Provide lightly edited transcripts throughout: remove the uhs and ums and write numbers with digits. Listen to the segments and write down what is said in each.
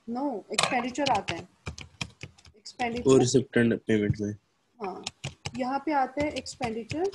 No, expenditure आता है, और एक्सपेंडिचर। रिसिप्ट एंड पेमेंट में। हाँ, यहाँ पे आता है एक्सपेंडिचर,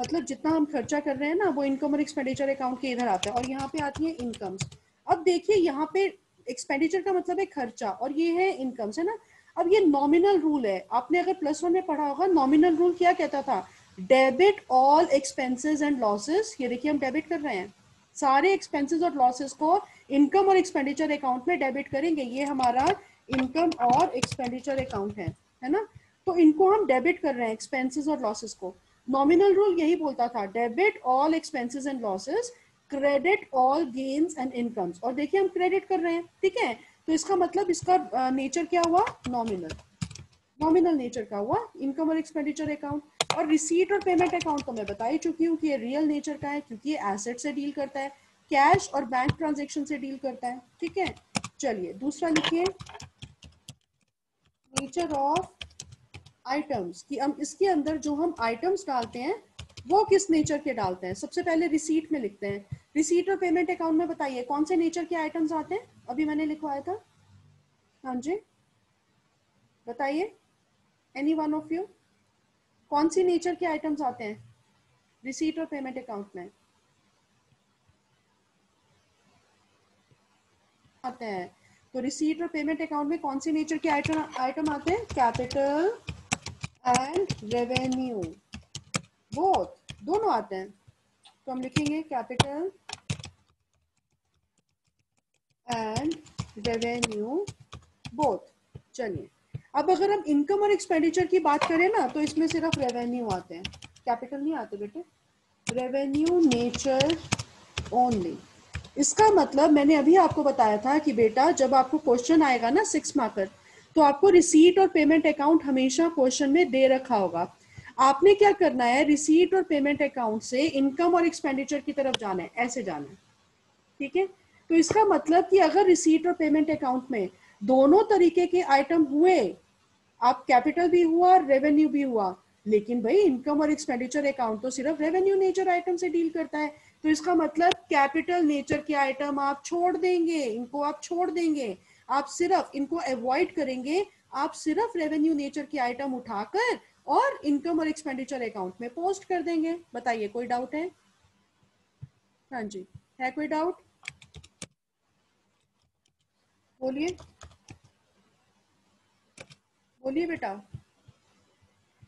मतलब जितना हम खर्चा कर रहे हैं ना वो इनकम और एक्सपेंडिचर अकाउंट के इधर आता है, और यहाँ पे आती है इनकम्स। अब देखिए यहाँ पे एक्सपेंडिचर का मतलब है खर्चा, और ये है इनकम्स, है ना। अब ये नॉमिनल रूल है, आपने अगर +1 में पढ़ा होगा, नॉमिनल रूल क्या कहता था, debit all expenses and losses. ये देखिए हम डेबिट कर रहे हैं, सारे एक्सपेंसेस और लॉसेस को इनकम और एक्सपेंडिचर अकाउंट में डेबिट करेंगे, ये हमारा इनकम और एक्सपेंडिचर अकाउंट है ना। तो इनको हम डेबिट कर रहे हैं, एक्सपेंसेस और लॉसेस को। नॉमिनल रूल यही बोलता था, debit all expenses and losses, credit all gains and incomes, और देखिए हम क्रेडिट कर रहे हैं, ठीक है। तो इसका मतलब इसका नेचर क्या हुआ, नॉमिनल, नॉमिनल नेचर का हुआ इनकम और एक्सपेंडिचर अकाउंट। और रिसीट और पेमेंट अकाउंट तो मैं बता ही चुकी हूँ कि ये रियल नेचर का है, क्योंकि ये एसेट से डील करता है, कैश और बैंक ट्रांजेक्शन से डील करता है, ठीक है। चलिए दूसरा लिखिए, नेचर ऑफ आइटम्स, कि हम इसके अंदर जो हम आइटम्स डालते हैं वो किस नेचर के डालते हैं। सबसे पहले रिसीट में लिखते हैं, रिसीट और पेमेंट अकाउंट में बताइए कौन से नेचर के आइटम्स आते हैं, अभी मैंने लिखवाया था। हाँ जी, बताइए, एनी वन ऑफ यू, कौन सी नेचर के आइटम्स आते हैं रिसीट और पेमेंट अकाउंट में आते हैं। तो रिसीट और पेमेंट अकाउंट में कौन सी नेचर के आइटम आते हैं, कैपिटल एंड रेवेन्यू, बोथ, दोनों आते हैं। तो हम लिखेंगे कैपिटल एंड रेवेन्यू बोथ। चलिए, अब अगर हम इनकम और एक्सपेंडिचर की बात करें ना, तो इसमें सिर्फ रेवेन्यू आते हैं, कैपिटल नहीं आते बेटे, रेवेन्यू नेचर ओनली। इसका मतलब मैंने अभी आपको बताया था कि बेटा जब आपको क्वेश्चन आएगा ना 6 मार्कर, तो आपको रिसीट और पेमेंट अकाउंट हमेशा क्वेश्चन में दे रखा होगा। आपने क्या करना है, रिसीट और पेमेंट अकाउंट से इनकम और एक्सपेंडिचर की तरफ जाना है, ऐसे जाना है, ठीक है। तो इसका मतलब कि अगर रिसीट और पेमेंट अकाउंट में दोनों तरीके के आइटम हुए, आप कैपिटल भी हुआ रेवेन्यू भी हुआ, लेकिन भाई इनकम और एक्सपेंडिचर अकाउंट तो सिर्फ रेवेन्यू नेचर आइटम से डील करता है, तो इसका मतलब कैपिटल नेचर के आइटम आप छोड़ देंगे, इनको आप छोड़ देंगे, आप सिर्फ इनको अवॉइड करेंगे, आप सिर्फ रेवेन्यू नेचर के आइटम उठाकर और इनकम और एक्सपेंडिचर अकाउंट में पोस्ट कर देंगे। बताइए कोई डाउट है, हाँ जी, है कोई डाउट, बोलिए, बोलिए बेटा,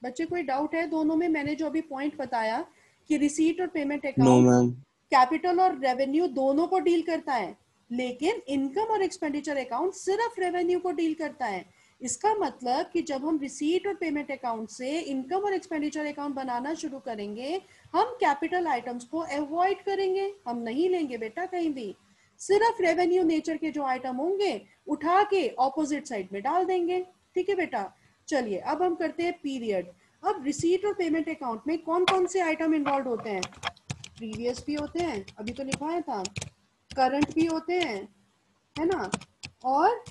बच्चे कोई डाउट है दोनों में। मैंने जो अभी पॉइंट बताया कि रिसीट और payment no account ma'am. Capital और रेवेन्यू दोनों को डील करता है, लेकिन इनकम और एक्सपेंडिचर अकाउंट सिर्फ रेवेन्यू को डील करता है। इसका मतलब कि जब हम रिसीट और पेमेंट अकाउंट से इनकम और एक्सपेंडिचर अकाउंट बनाना शुरू करेंगे, हम कैपिटल आइटम्स को अवॉइड करेंगे, हम नहीं लेंगे बेटा कहीं भी, सिर्फ रेवेन्यू नेचर के जो आइटम होंगे उठा के ऑपोजिट साइड में डाल देंगे, ठीक है बेटा। चलिए अब हम करते हैं पीरियड। अब रिसीट और पेमेंट अकाउंट में कौन कौन से आइटम इन्वॉल्व होते हैं, प्रीवियस भी होते हैं, अभी तो लिखवाया था, करंट भी होते हैं, है ना, और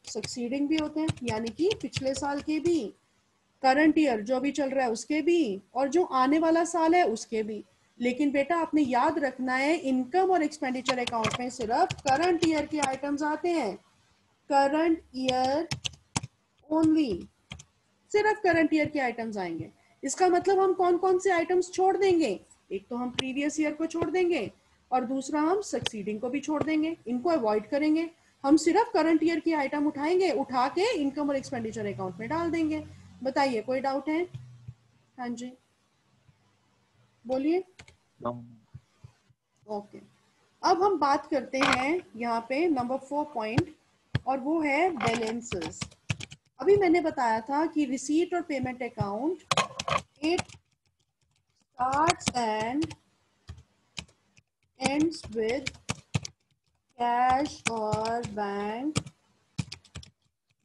सक्सीडिंग भी होते हैं, यानी कि पिछले साल के भी, करंट ईयर जो भी चल रहा है उसके भी, और जो आने वाला साल है उसके भी। लेकिन बेटा आपने याद रखना है, इनकम और एक्सपेंडिचर अकाउंट में सिर्फ करंट ईयर के आइटम्स आते हैं, करंट ईयर ओनली, सिर्फ करंट ईयर के आइटम्स आएंगे। इसका मतलब हम कौन कौन से आइटम्स छोड़ देंगे, एक तो हम प्रीवियस ईयर को छोड़ देंगे, और दूसरा हम सक्सीडिंग को भी छोड़ देंगे, इनको अवॉइड करेंगे, हम सिर्फ करंट ईयर की आइटम उठाएंगे, उठा के इनकम और एक्सपेंडिचर अकाउंट में डाल देंगे। बताइए कोई डाउट है, हाँ जी, बोलिए। ओके, अब हम बात करते हैं यहाँ पे नंबर 4 पॉइंट, और वो है बैलेंसेस। अभी मैंने बताया था कि रिसीट और payment account it starts and ends with cash और बैंक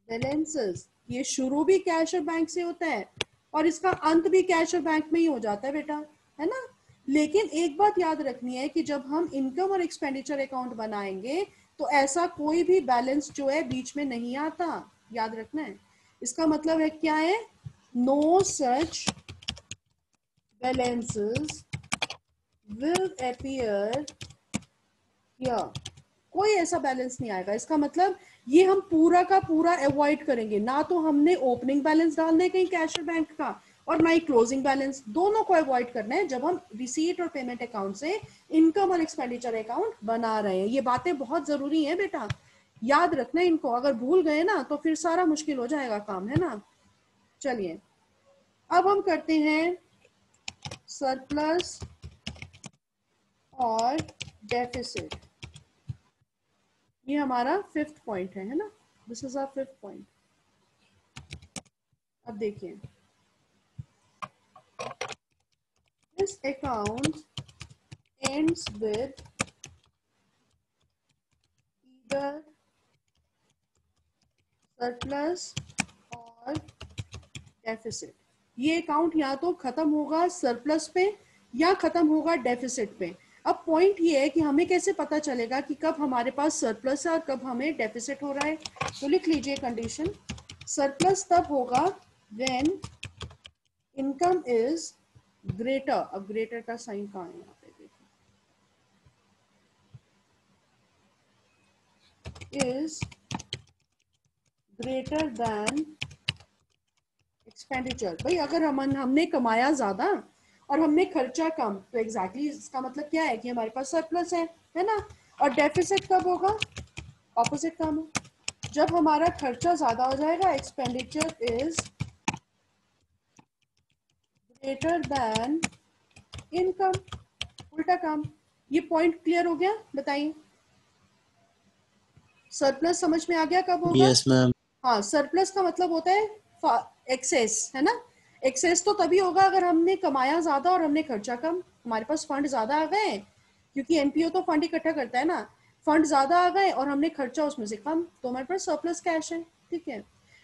बैलेंसेस। ये शुरू भी कैश और बैंक से होता है, और इसका अंत भी कैश और बैंक में ही हो जाता है बेटा, है ना। लेकिन एक बात याद रखनी है कि जब हम इनकम और एक्सपेंडिचर अकाउंट बनाएंगे, तो ऐसा कोई भी बैलेंस जो है बीच में नहीं आता, याद रखना है। इसका मतलब है क्या है, no such balances will appear here कोई ऐसा बैलेंस नहीं आएगा। इसका मतलब ये हम पूरा का पूरा अवॉइड करेंगे, ना तो हमने ओपनिंग बैलेंस डालना है कहीं कैश और बैंक का, और ना ही क्लोजिंग बैलेंस, दोनों को अवॉइड करना है जब हम रिसीट और पेमेंट अकाउंट से इनकम और एक्सपेंडिचर अकाउंट बना रहे हैं। ये बातें बहुत जरूरी हैं बेटा, याद रखना इनको, अगर भूल गए ना तो फिर सारा मुश्किल हो जाएगा काम, है ना। चलिए अब हम करते हैं सरप्लस और डेफिसिट। ये हमारा 5th पॉइंट है ना, this is our 5th point. अब देखिए, this account ends with either surplus और डेफिसिट। ये अकाउंट या तो खत्म होगा सरप्लस पे या खत्म होगा डेफिसिट पे। अब पॉइंट ये है कि हमें कैसे पता चलेगा कि कब हमारे पास सरप्लस है और कब हमें डेफिसिट हो रहा है। तो लिख लीजिए कंडीशन, सरप्लस तब होगा व्हेन इनकम इज ग्रेटर। अब ग्रेटर का साइन कहाँ है यहाँ पे, देखिए, इज ग्रेटर देन एक्सपेंडिचर। भाई अगर हमने कमाया ज्यादा और हमने खर्चा कम, तो एग्जैक्टली इसका मतलब क्या है कि हमारे पास सरप्लस है ना। और डेफिसिट कब होगा, ऑपोजिट काम है, जब हमारा खर्चा ज्यादा हो जाएगा, expenditure is greater than income, उल्टा काम। ये पॉइंट क्लियर हो गया, बताइए। सरप्लस समझ में आ गया कब होगा। Yes, ma'am. हाँ, सरप्लस का मतलब होता है एक्सेस, है ना। एक्सेस तो तभी होगा अगर हमने कमाया ज्यादा और हमने खर्चा कम, हमारे पास फंड ज्यादा आ गए, क्योंकि एनपीओ तो फंड इकट्ठा करता है ना, फंड ज्यादा आ गए और हमने खर्चा उसमें से कम, तो हमारे पास सरप्लस कैश है, ठीक है।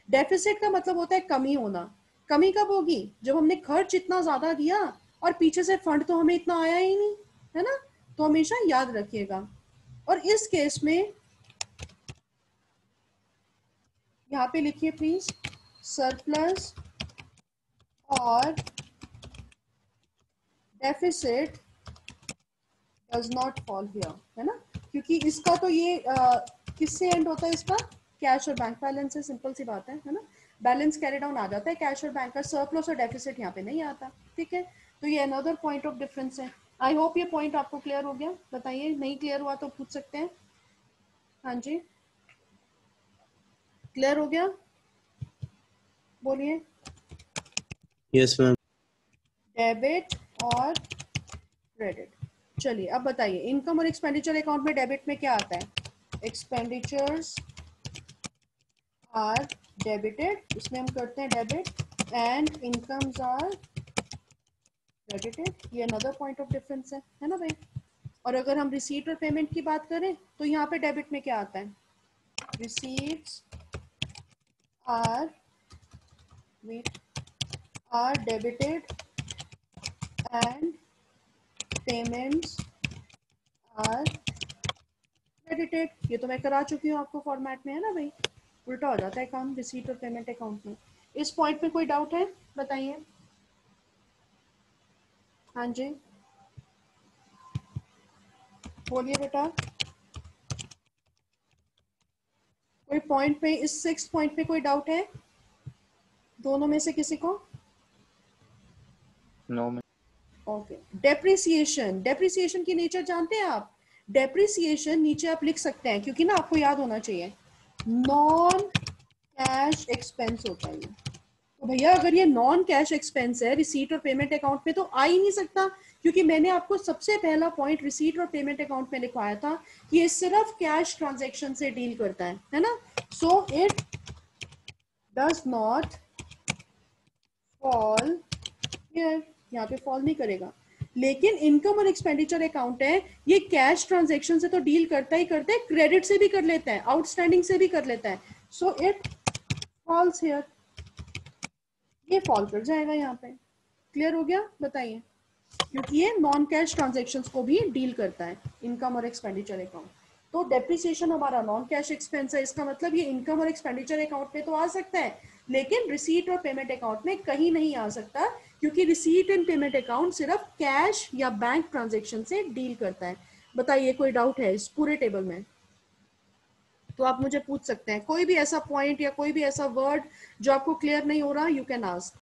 डेफिसिट का मतलब होता है कमी होना। कमी कब होगी, जब हमने खर्च इतना ज्यादा दिया और पीछे से फंड तो हमें इतना आया ही नहीं, है ना। तो हमेशा याद रखिएगा। और इस केस में यहाँ पे लिखिए प्लीज, सरप्लस और deficit does not fall here, है ना, क्योंकि इसका तो ये किससे एंड होता है, इसका कैश और बैंक बैलेंस से, सिंपल सी बात है ना। बैलेंस कैरी डाउन आ जाता है कैश और बैंक का, सरप्लस और डेफिसिट यहाँ पे नहीं आता, ठीक है। तो ये अनदर पॉइंट ऑफ डिफरेंस है। आई होप ये पॉइंट आपको क्लियर हो गया, बताइए, नहीं क्लियर हुआ तो पूछ सकते हैं। हाँ जी, क्लियर हो गया, बोलिए। Yes, ma'am. डेबिट और क्रेडिट। चलिए अब बताइए, इनकम और एक्सपेंडिचर अकाउंट में डेबिट में क्या आता है, एक्सपेंडिचर्स आर डेबिटेड, इसमें हम करते हैं debit, and incomes are credited. ये अनदर पॉइंट ऑफ डिफरेंस है ना भाई। और अगर हम रिसीट और पेमेंट की बात करें तो यहाँ पे डेबिट में क्या आता है, receipts are are debited and payments are credited. ये तो मैं करा चुकी हूँ आपको फॉर्मेट में, है ना भाई, उल्टा हो जाता है काम रिसीट और पेमेंट अकाउंट में। इस पॉइंट पे कोई डाउट है, बताइए। हाँ जी, बोलिए बेटा। कोई पॉइंट पे, इस 6th पॉइंट पे कोई डाउट है, दोनों में से किसी को। No, ma'am. Okay, depreciation. Depreciation की नेचर जानते हैं आप। डेप्रिसिएशन नीचे आप लिख सकते हैं, क्योंकि ना आपको याद होना चाहिए, नॉन कैश एक्सपेंस होता है। तो भैया अगर ये नॉन कैश एक्सपेंस है रिसीट और पेमेंट अकाउंट में, तो आ ही नहीं सकता, क्योंकि मैंने आपको सबसे पहला पॉइंट रिसीट और पेमेंट अकाउंट में लिखवाया था कि ये सिर्फ कैश ट्रांजैक्शन से डील करता है ना। So it does not fall here, यहाँ पे फॉल नहीं करेगा। लेकिन इनकम और एक्सपेंडिचर अकाउंट है, ये कैश ट्रांजैक्शन से तो डील करता ही करता है, क्रेडिट से भी कर लेता है, आउटस्टैंडिंग से भी कर लेता है। सो इट फॉल्स हियर, ये फॉल कर जाएगा यहाँ पे। क्लियर हो गया, बताइए, क्योंकि ये नॉन कैश ट्रांजैक्शंस को भी डील करता है, इनकम और एक्सपेंडिचर अकाउंट। तो डेप्रिसिएशन हमारा नॉन कैश एक्सपेंस है, इसका मतलब ये इनकम और एक्सपेंडिचर अकाउंट में तो आ सकता है, लेकिन रिसीट और पेमेंट अकाउंट में कहीं नहीं आ सकता, क्योंकि रिसीट एंड पेमेंट अकाउंट सिर्फ कैश या बैंक ट्रांजेक्शन से डील करता है। बताइए कोई डाउट है इस पूरे टेबल में। तो आप मुझे पूछ सकते हैं कोई भी ऐसा पॉइंट या कोई भी ऐसा वर्ड जो आपको क्लियर नहीं हो रहा, यू कैन आस्क।